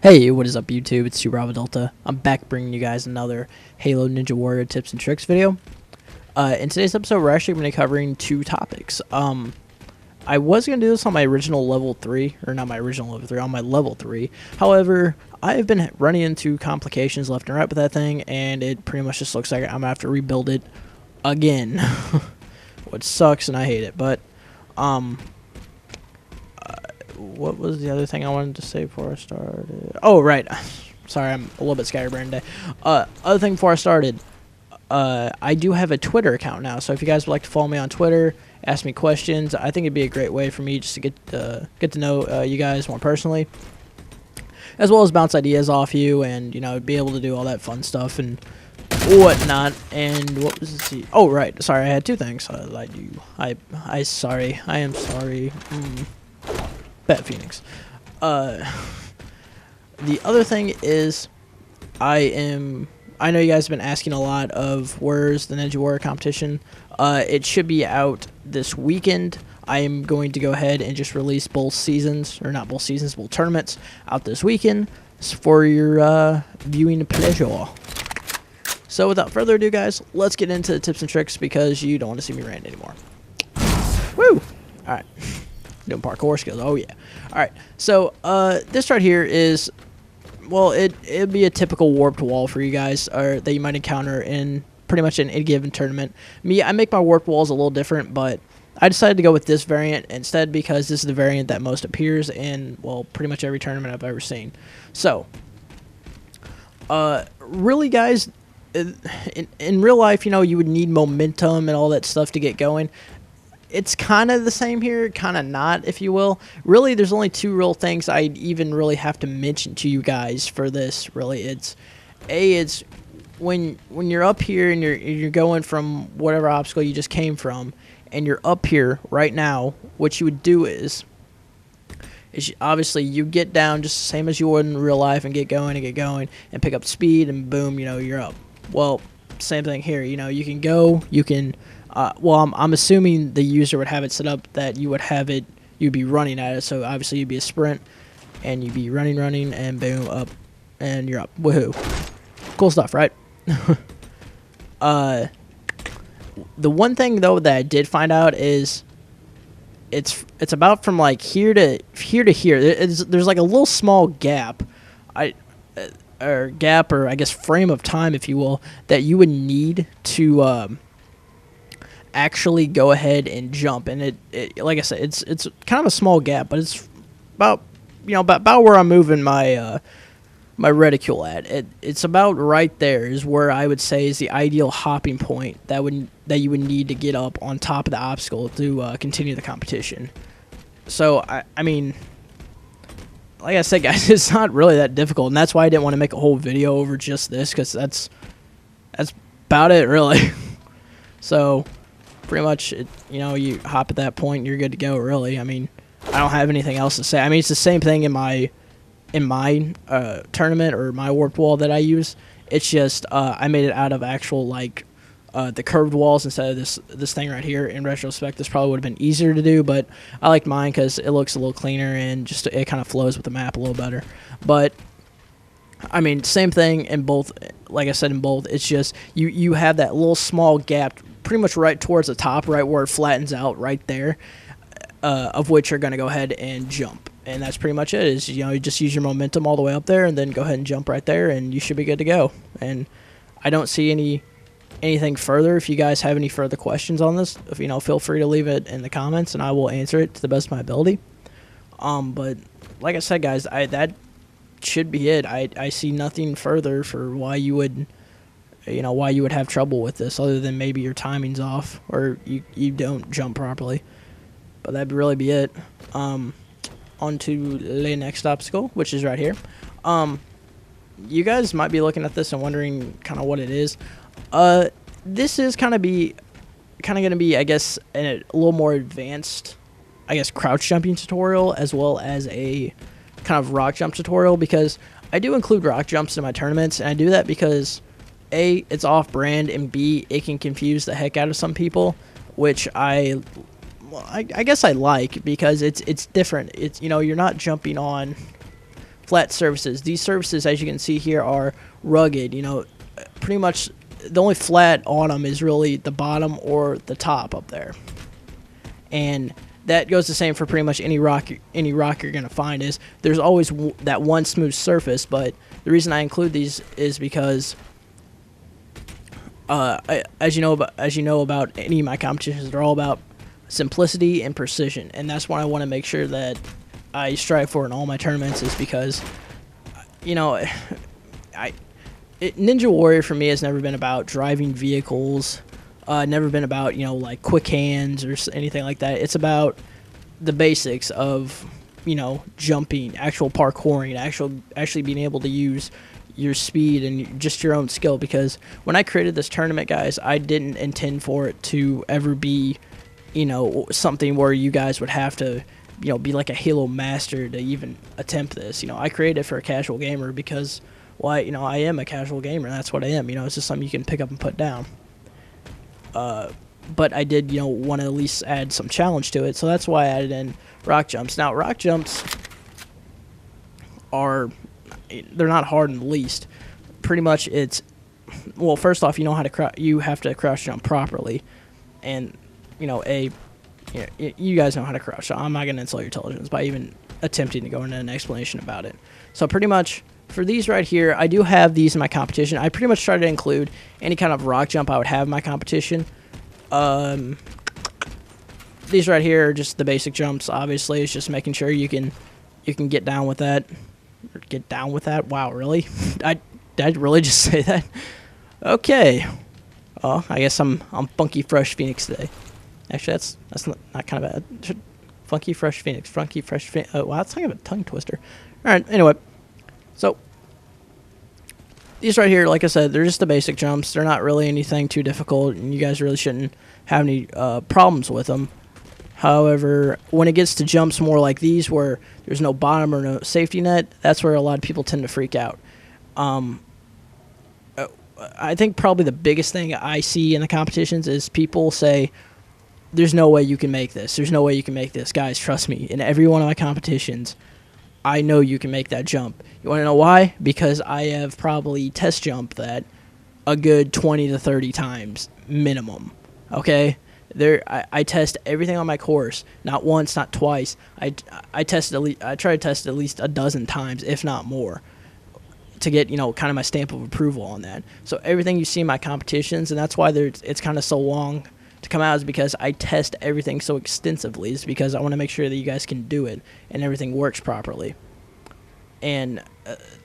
Hey, what is up YouTube? It's Bravo Delta. I'm back bringing you guys another Halo Ninja Warrior tips and tricks video. In today's episode, we're actually going to be covering two topics. I was going to do this on my original level 3, or not my original level 3, on my level 3. However, I've been running into complications left and right with that thing, and it pretty much just looks like I'm going to have to rebuild it again. Which sucks, and I hate it, but, what was the other thing I wanted to say before I started? Oh, right. Sorry, I'm a little bit scatterbrained today. Other thing before I started, I do have a Twitter account now, so if you guys would like to follow me on Twitter, ask me questions, I think it'd be a great way for me just to get to know you guys more personally, as well as bounce ideas off you, and, you know, be able to do all that fun stuff and whatnot. And what was this? Oh, right. Sorry, I had two things. I lied to you. I am sorry. Bet Phoenix. The other thing is, I know you guys have been asking a lot of where's the Ninja Warrior competition. It should be out this weekend. I am going to go ahead and just release both seasons, or not both seasons, both tournaments out this weekend for your viewing pleasure. So without further ado, guys, let's get into the tips and tricks because you don't want to see me rant anymore. Woo! Alright. Doing parkour skills. Oh, yeah. Alright. So, this right here is, well, it'd be a typical warped wall for you guys, or that you might encounter in pretty much in any given tournament. Me, I make my warped walls a little different, but I decided to go with this variant instead because this is the variant that most appears in, well, pretty much every tournament I've ever seen. So, really, guys, in real life, you know, you would need momentum and all that stuff to get going. It's kind of the same here, kind of not, if you will. Really, there's only two real things I even really have to mention to you guys for this. Really, it's when you're up here and you're going from whatever obstacle you just came from, and you're up here right now. What you would do is obviously you get down just the same as you would in real life and get going and pick up speed, and boom, you know, you're up. Well, same thing here. You know, you can go, you can. Well, I'm assuming the user would have it set up that you would have it, you'd be running at it, so obviously you'd be a sprint, and you'd be running, and boom, up, and you're up. Woohoo. Cool stuff, right? The one thing, though, that I did find out is it's about from, like, here to here. There's like, a little small gap, or I guess frame of time, if you will, that you would need to, actually go ahead and jump. And it like I said, it's kind of a small gap, but it's about, you know, about where I'm moving my my reticule at. It's about right there is where I would say is the ideal hopping point that you would need to get up on top of the obstacle to continue the competition. So I mean, like I said, guys, it's not really that difficult, and that's why I didn't want to make a whole video over just this, because that's about it, really. So pretty much, you know, you hop at that point, you're good to go, really. I mean, I don't have anything else to say. I mean, it's the same thing in my tournament or my warped wall that I use. It's just I made it out of actual, like, the curved walls instead of this thing right here. In retrospect, this probably would have been easier to do, but I liked mine because it looks a little cleaner and just it kind of flows with the map a little better. But I mean, same thing in both. Like I said, in both, it's just you have that little small gap pretty much right towards the top, right where it flattens out right there, of which you're going to go ahead and jump. And that's pretty much it. Is, you know, you just use your momentum all the way up there and then go ahead and jump right there, and you should be good to go. And I don't see anything further. If you guys have any further questions on this, you know, feel free to leave it in the comments and I will answer it to the best of my ability. But like I said, guys, that should be it. I see nothing further for why you would, you know, why you would have trouble with this, other than maybe your timing's off or you don't jump properly. But that'd really be it. On to the next obstacle, which is right here. You guys might be looking at this and wondering kind of what it is. This is kind of going to be, I guess, a little more advanced, I guess, crouch jumping tutorial, as well as a kind of rock jump tutorial, because I do include rock jumps in my tournaments, and I do that because A, it's off-brand, and B, it can confuse the heck out of some people, which I guess I like, because it's different. It's, you know, you're not jumping on flat surfaces. These surfaces, as you can see here, are rugged. You know, pretty much the only flat on them is really the bottom or the top up there. And that goes the same for pretty much any rock you're going to find. Is there's always that one smooth surface, but the reason I include these is because as you know about any of my competitions, they're all about simplicity and precision, and that's what I want to make sure that I strive for in all my tournaments. Is because, you know, Ninja Warrior for me has never been about driving vehicles, never been about, you know, like quick hands or anything like that. It's about the basics of, you know, jumping, actual parkouring, actually being able to use your speed and just your own skill. Because when I created this tournament, guys, I didn't intend for it to ever be, you know, something where you guys would have to, you know, be like a Halo master to even attempt this. You know, I created it for a casual gamer because, well, you know, I am a casual gamer. That's what I am. You know, it's just something you can pick up and put down. But I did, you know, want to at least add some challenge to it, so that's why I added in rock jumps. Now, rock jumps they're not hard in the least. Pretty much it's, well, first off, you know how to you have to crouch jump properly, and you know, you guys know how to crouch, so I'm not going to insult your intelligence by even attempting to go into an explanation about it. So pretty much for these right here, I do have these in my competition. I pretty much try to include any kind of rock jump I would have in my competition. These right here are just the basic jumps. Obviously, it's just making sure you can get down with that. Get down with that. Wow, really? Did I really just say that? Okay. Oh, I guess I'm Funky Fresh Phoenix today. Actually, that's not kind of bad. Funky Fresh Phoenix. Funky Fresh Phoenix. Oh, wow, that's kind of a tongue twister. All right. Anyway, so these right here, like I said, they're just the basic jumps. They're not really anything too difficult, and you guys really shouldn't have any problems with them. However, when it gets to jumps more like these where there's no bottom or no safety net, that's where a lot of people tend to freak out. I think probably the biggest thing I see in the competitions is people say, there's no way you can make this. There's no way you can make this. Guys, trust me. In every one of my competitions, I know you can make that jump. You want to know why? Because I have probably test jumped that a good 20 to 30 times minimum. Okay? I test everything on my course, not once, not twice. I try to test at least a dozen times, if not more, to get, you know, kind of my stamp of approval on that. So everything you see in my competitions, and that's why it's kind of so long to come out, is because I test everything so extensively. Is because I want to make sure that you guys can do it and everything works properly. And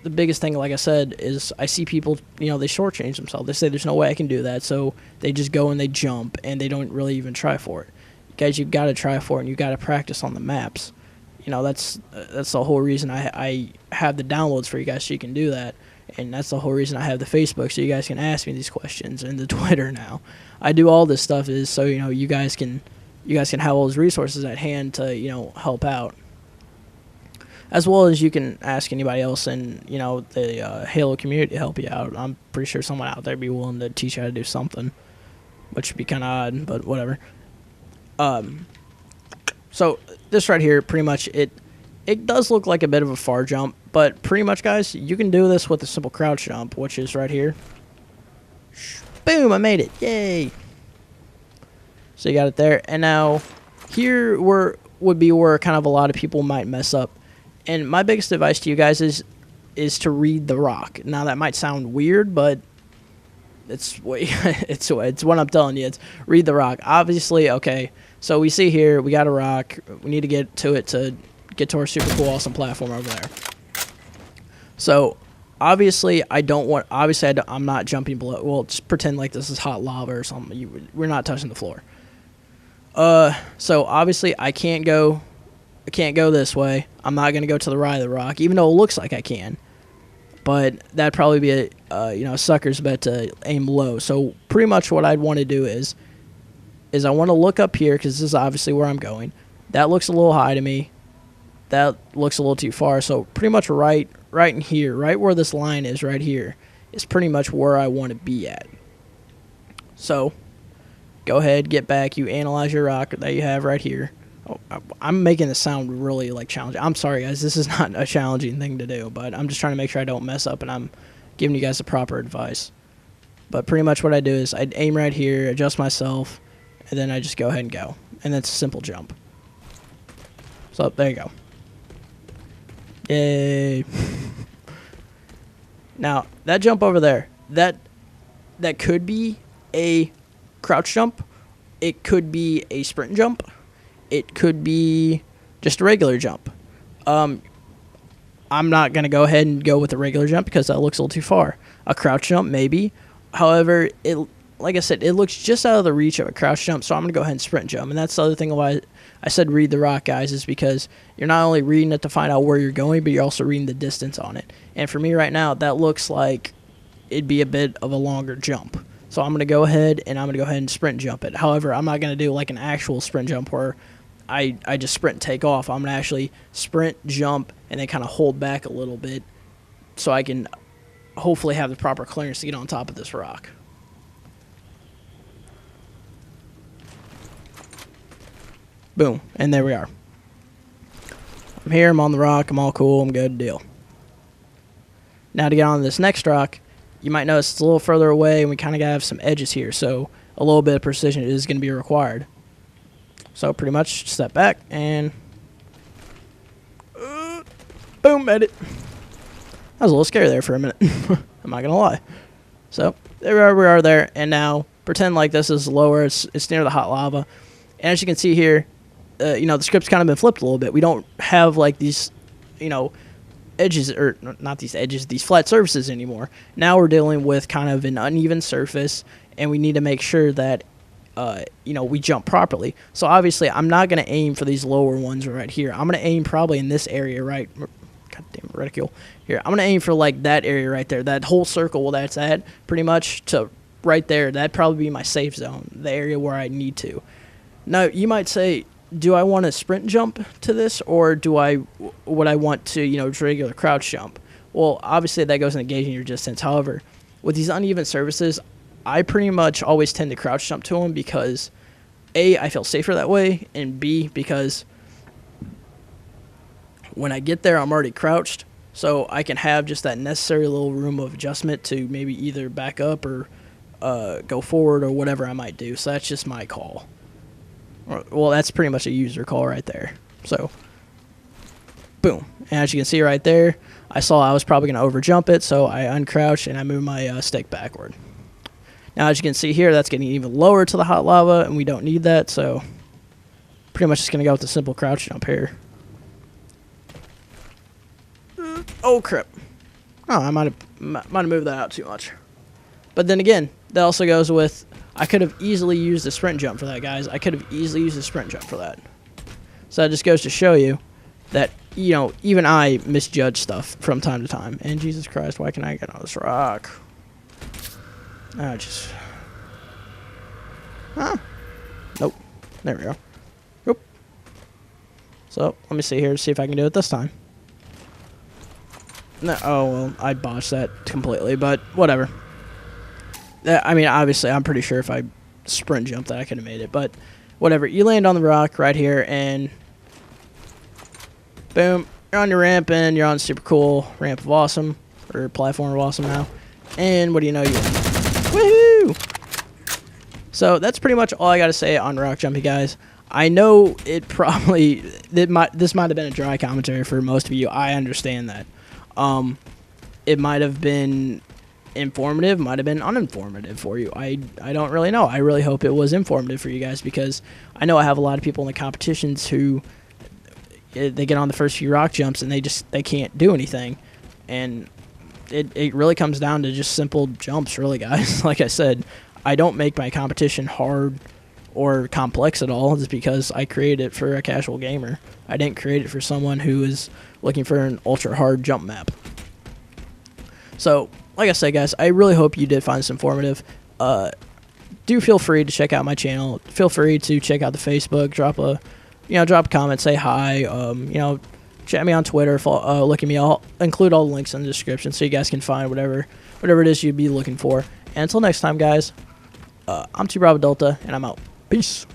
the biggest thing, like I said, is I see people, you know, they shortchange themselves. They say there's no way I can do that, so they just go and they jump, and they don't really even try for it. Guys, you've got to try for it, and you've got to practice on the maps. You know, that's the whole reason I have the downloads for you guys, so you can do that. And that's the whole reason I have the Facebook, so you guys can ask me these questions, and the Twitter now. I do all this stuff is so, you know, you guys can have all those resources at hand to, you know, help out. As well as you can ask anybody else in, you know, the Halo community to help you out. I'm pretty sure someone out there would be willing to teach you how to do something, which would be kind of odd, but whatever. So this right here, pretty much, it does look like a bit of a far jump, but pretty much, guys, you can do this with a simple crouch jump, which is right here. Boom, I made it. Yay. So you got it there. And now here would be where kind of a lot of people might mess up. And my biggest advice to you guys is to read the rock. Now that might sound weird, but it's what I'm telling you. It's read the rock. Obviously, okay. So we see here we got a rock. We need to get to it to get to our super cool awesome platform over there. So obviously I'm not jumping below. Well, just pretend like this is hot lava or something. We're not touching the floor. So obviously I can't go this way. I'm not going to go to the right of the rock, even though it looks like I can. But that'd probably be a sucker's bet to aim low. So pretty much what I'd want to do is I want to look up here, because this is obviously where I'm going. That looks a little high to me. That looks a little too far. So pretty much right in here, right where this line is right here, is pretty much where I want to be at. So go ahead, get back. You analyze your rock that you have right here. I'm making this sound really like challenging. I'm sorry, guys. This is not a challenging thing to do, but I'm just trying to make sure I don't mess up and I'm giving you guys the proper advice. But pretty much what I do is I aim right here, adjust myself, and then I just go ahead and go. And that's a simple jump. So there you go. Yay. Now, that jump over there, that could be a crouch jump. It could be a sprint jump. It could be just a regular jump. I'm not going to go ahead and go with a regular jump because that looks a little too far. A crouch jump, maybe. However, like I said, it looks just out of the reach of a crouch jump, so I'm going to go ahead and sprint jump. And that's the other thing why I said read the rock, guys, is because you're not only reading it to find out where you're going, but you're also reading the distance on it. And for me right now, that looks like it'd be a bit of a longer jump. So I'm going to go ahead and sprint jump it. However, I'm not going to do like an actual sprint jump where I just sprint and take off. I'm going to actually sprint, jump, and then kind of hold back a little bit so I can hopefully have the proper clearance to get on top of this rock. Boom, and there we are. I'm here, I'm on the rock, I'm all cool, I'm good, deal. Now to get on this next rock, you might notice it's a little further away and we kind of got to have some edges here, so a little bit of precision is going to be required. So pretty much step back and boom, edit. I was a little scary there for a minute. I'm not going to lie. So there we are there, and now pretend like this is lower, it's near the hot lava. And as you can see here, the script's kind of been flipped a little bit. We don't have like these, edges, or not these edges, these flat surfaces anymore. Now we're dealing with kind of an uneven surface, and we need to make sure that, we jump properly. So obviously, I'm not going to aim for these lower ones right here. I'm going to aim probably in this area, right? Goddamn reticule. Here, I'm going to aim for like that area right there, that whole circle where that's at, pretty much to right there. That'd probably be my safe zone, the area where I need to. Now, you might say, do I want to sprint jump to this, or would I want to, just regular crouch jump? Well, obviously that goes into gauging your distance. However, with these uneven surfaces, I pretty much always tend to crouch jump to them because A, I feel safer that way, and B, because when I get there, I'm already crouched, so I can have just that necessary little room of adjustment to maybe either back up or go forward or whatever I might do. So that's just my call. Well, that's pretty much a user call right there. So, boom. And as you can see right there, I saw I was probably going to overjump it, so I uncrouched and I moved my stick backward. Now, as you can see here, that's getting even lower to the hot lava, and we don't need that, so pretty much just going to go with the simple crouch jump here. Oh, crap. Oh, I might have moved that out too much. But then again, that also goes with, I could have easily used a sprint jump for that, guys. I could have easily used a sprint jump for that. So that just goes to show you that, even I misjudge stuff from time to time. And Jesus Christ, why can I get on this rock? Nope. There we go. Nope. So, let me see here, see if I can do it this time. No, oh, well, I botched that completely, but whatever. I mean, obviously, I'm pretty sure if I sprint jumped that I could have made it, but whatever. You land on the rock right here, and boom, you're on your ramp, and you're on super cool ramp of awesome, or platform of awesome now. And what do you know, you win. Woohoo! So that's pretty much all I got to say on rock jumping, guys. I know this might have been a dry commentary for most of you. I understand that. It might have been informative, might have been uninformative for you. I don't really know. I really hope it was informative for you guys, because I know I have a lot of people in the competitions who they get on the first few rock jumps and they can't do anything, and it really comes down to just simple jumps, really, guys. Like I said, I don't make my competition hard or complex at all. It's because I created it for a casual gamer. I didn't create it for someone who is looking for an ultra hard jump map. So, like I said, guys, I really hope you did find this informative. Do feel free to check out my channel. Feel free to check out the Facebook. Drop a comment, say hi. Chat me on Twitter. Look at me. I'll include all the links in the description so you guys can find whatever it is you'd be looking for. And until next time, guys, I'm T Bravo Delta, and I'm out. Peace.